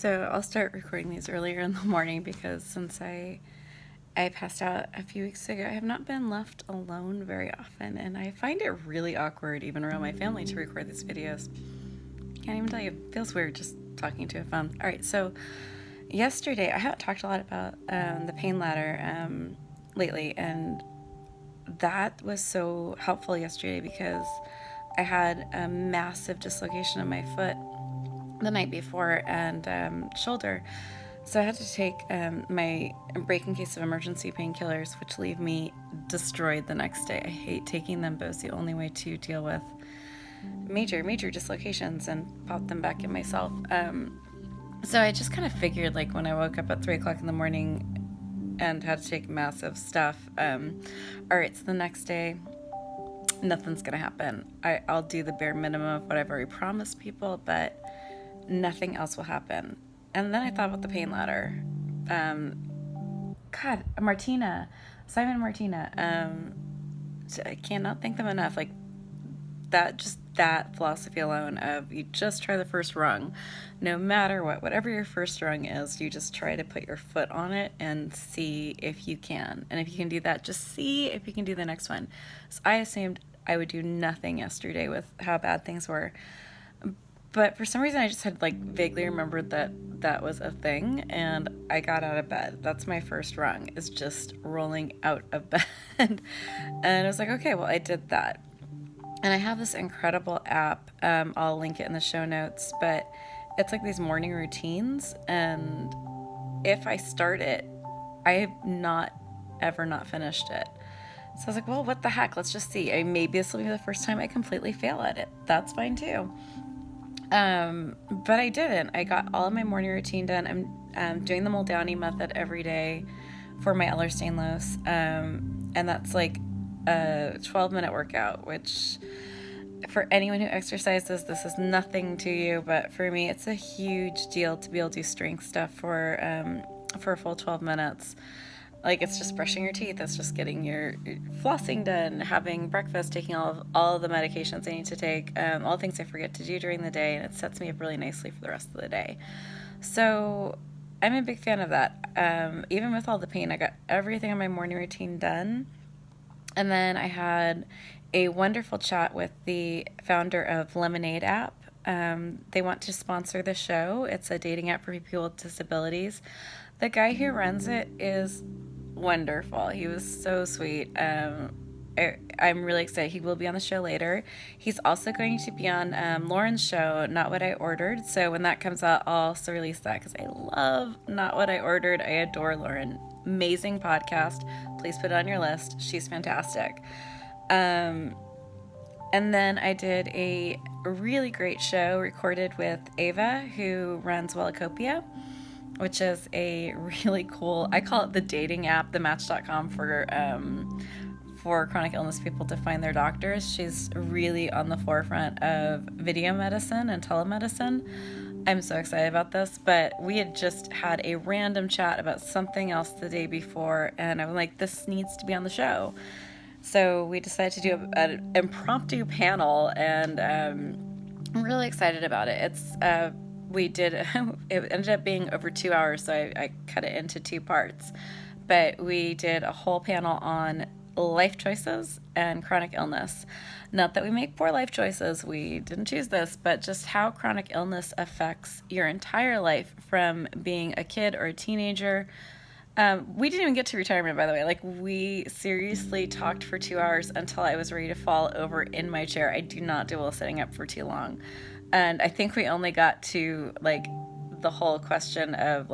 So I'll start recording these earlier in the morning because since I passed out a few weeks ago, I have not been left alone very often, and I find it really awkward even around my family to record these videos. Can't even tell you, it feels weird just talking to a phone. All right, so yesterday I haven't talked a lot about the pain ladder lately, and that was so helpful yesterday because I had a massive dislocation in my foot the night before and shoulder. So I had to take my break in case of emergency painkillers, which leave me destroyed the next day. I hate taking them, but it's the only way to deal with major dislocations and pop them back in myself. So I just kind of figured, like, when I woke up at 3 o'clock in the morning and had to take massive stuff, all right, so the next day, nothing's going to happen. I'll do the bare minimum of what I've already promised people, but nothing else will happen. And then I thought about the pain ladder. God, Martina, Simon and Martina. I cannot thank them enough. Like that philosophy alone of you just try the first rung, no matter what, whatever your first rung is, you just try to put your foot on it and see if you can. And if you can do that, just see if you can do the next one. So I assumed I would do nothing yesterday with how bad things were. But for some reason, I just had vaguely remembered that was a thing, and I got out of bed. That's my first rung, is just rolling out of bed. And I was like, okay, well, I did that. And I have this incredible app. I'll link it in the show notes, but it's like these morning routines. And if I start it, I have not finished it. So I was like, well, what the heck? Let's just see. Maybe this will be the first time I completely fail at it. That's fine too. But I didn't. I got all of my morning routine done. I'm doing the Muldowney method every day for my Ehlers-Danlos. And that's like a 12-minute workout, which for anyone who exercises, this is nothing to you, but for me, it's a huge deal to be able to do strength stuff for a full 12 minutes. Like, it's just brushing your teeth, it's just getting your flossing done, having breakfast, taking all of the medications I need to take, all the things I forget to do during the day, and it sets me up really nicely for the rest of the day. So I'm a big fan of that. Even with all the pain, I got everything on my morning routine done. And then I had a wonderful chat with the founder of Lemonayde app. They want to sponsor the show. It's a dating app for people with disabilities. The guy who runs it is wonderful. He was so sweet. I'm really excited. He will be on the show later. He's also going to be on Lauren's show, Not What I Ordered. So when that comes out, I'll also release that because I love Not What I Ordered. I adore Lauren. Amazing podcast. Please put it on your list. She's fantastic. And then I did a really great show recorded with Ava, who runs Wellacopia, which is a really cool, I call it the dating app, the Match.com for chronic illness people to find their doctors. She's really on the forefront of video medicine and telemedicine. I'm so excited about this, but we had just had a random chat about something else the day before, and I'm like, this needs to be on the show. So we decided to do an impromptu panel, and I'm really excited about it. It ended up being over 2 hours, so I cut it into 2 parts. But we did a whole panel on life choices and chronic illness. Not that we make poor life choices, we didn't choose this, but just how chronic illness affects your entire life from being a kid or a teenager. We didn't even get to retirement, by the way. We seriously talked for 2 hours until I was ready to fall over in my chair. I do not do well sitting up for too long. And I think we only got to, the whole question of,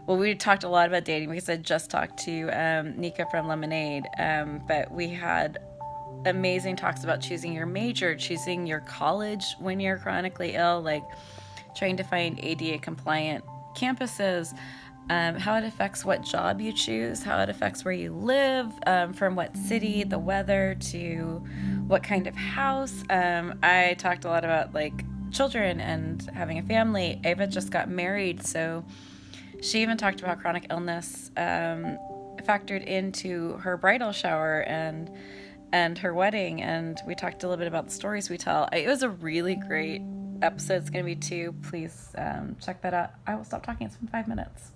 we talked a lot about dating because I just talked to Nika from Lemonayde, but we had amazing talks about choosing your major, choosing your college when you're chronically ill, trying to find ADA compliant campuses, how it affects what job you choose, how it affects where you live, from what city, the weather, to what kind of house. I talked a lot about children and having a family. Ava just got married, so she even talked about chronic illness factored into her bridal shower and her wedding, and we talked a little bit about the stories we tell. It was a really great episode's going to be 2. Please check that out. I will stop talking. It's been 5 minutes.